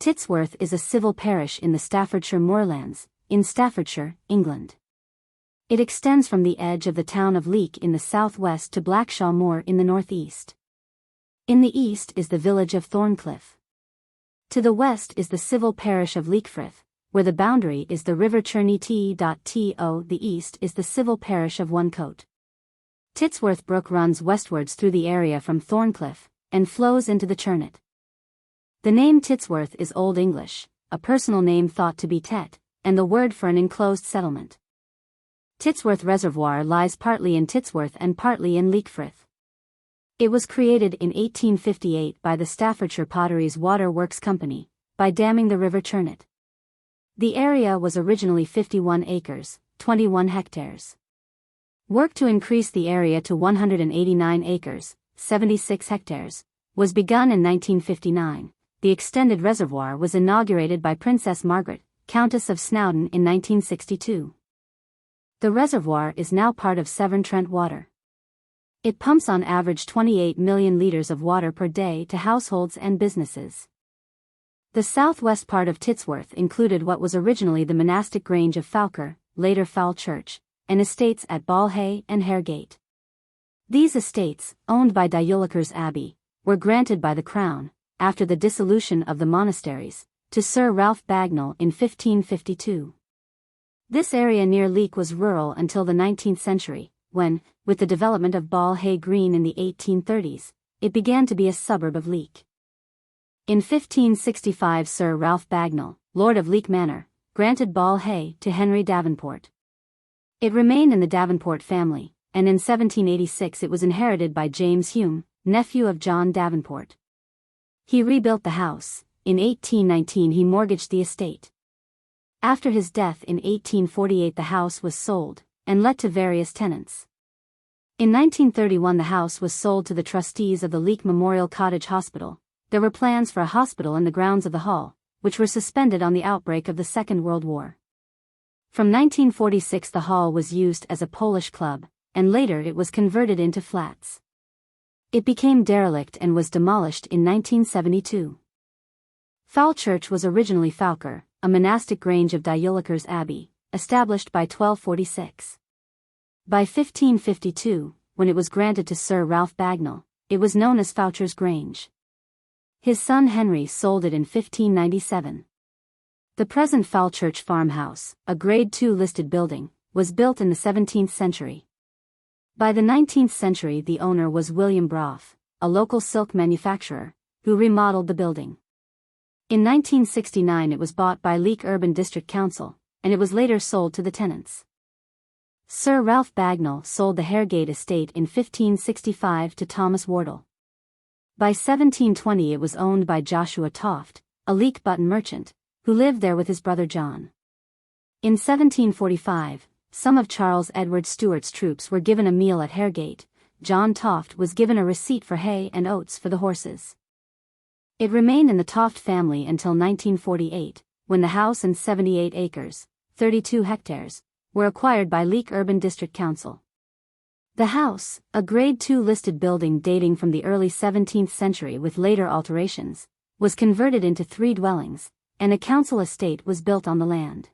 Tittesworth is a civil parish in the Staffordshire Moorlands, in Staffordshire, England. It extends from the edge of the town of Leek in the southwest to Blackshaw Moor in the northeast. In the east is the village of Thorncliffe. To the west is the civil parish of Leekfrith, where the boundary is the River Churnet.To. The east is the civil parish of Onecote. Tittesworth Brook runs westwards through the area from Thorncliffe, and flows into the Churnet. The name Tittesworth is Old English, a personal name thought to be Tet, and the word for an enclosed settlement. Tittesworth Reservoir lies partly in Tittesworth and partly in Leekfrith. It was created in 1858 by the Staffordshire Potteries Water Works Company, by damming the River Churnet. The area was originally 51 acres, 21 hectares. Work to increase the area to 189 acres, 76 hectares, was begun in 1959. The extended reservoir was inaugurated by Princess Margaret, Countess of Snowdon in 1962. The reservoir is now part of Severn Trent Water. It pumps on average 28 million litres of water per day to households and businesses. The southwest part of Tittesworth included what was originally the monastic grange of Fowker, later Fowl Church, and estates at Balhay and Haregate. These estates, owned by Diulikers Abbey, were granted by the Crown, after the dissolution of the monasteries, to Sir Ralph Bagnall in 1552. This area near Leek was rural until the 19th century, when, with the development of Balhay Green in the 1830s, it began to be a suburb of Leek. In 1565 Sir Ralph Bagnall, Lord of Leek Manor, granted Balhay to Henry Davenport. It remained in the Davenport family, and in 1786 it was inherited by James Hume, nephew of John Davenport. He rebuilt the house. In 1819 he mortgaged the estate. After his death in 1848 the house was sold, and let to various tenants. In 1931 the house was sold to the trustees of the Leek Memorial Cottage Hospital. There were plans for a hospital in the grounds of the hall, which were suspended on the outbreak of the Second World War. From 1946 the hall was used as a Polish club, and later it was converted into flats. It became derelict and was demolished in 1972. Fowl Church was originally Fowker, a monastic grange of Diulikers Abbey, established by 1246. By 1552, when it was granted to Sir Ralph Bagnall, it was known as Fowcher's Grange. His son Henry sold it in 1597. The present Fowl Church farmhouse, a Grade II listed building, was built in the 17th century. By the 19th century the owner was William Brough, a local silk manufacturer, who remodeled the building. In 1969 it was bought by Leek Urban District Council, and it was later sold to the tenants. Sir Ralph Bagnall sold the Haregate estate in 1565 to Thomas Wardle. By 1720 it was owned by Joshua Toft, a Leek button merchant, who lived there with his brother John. In 1745, some of Charles Edward Stuart's troops were given a meal at Haregate. John Toft was given a receipt for hay and oats for the horses. It remained in the Toft family until 1948, when the house and 78 acres, 32 hectares, were acquired by Leek Urban District Council. The house, a Grade II listed building dating from the early 17th century with later alterations, was converted into 3 dwellings, and a council estate was built on the land.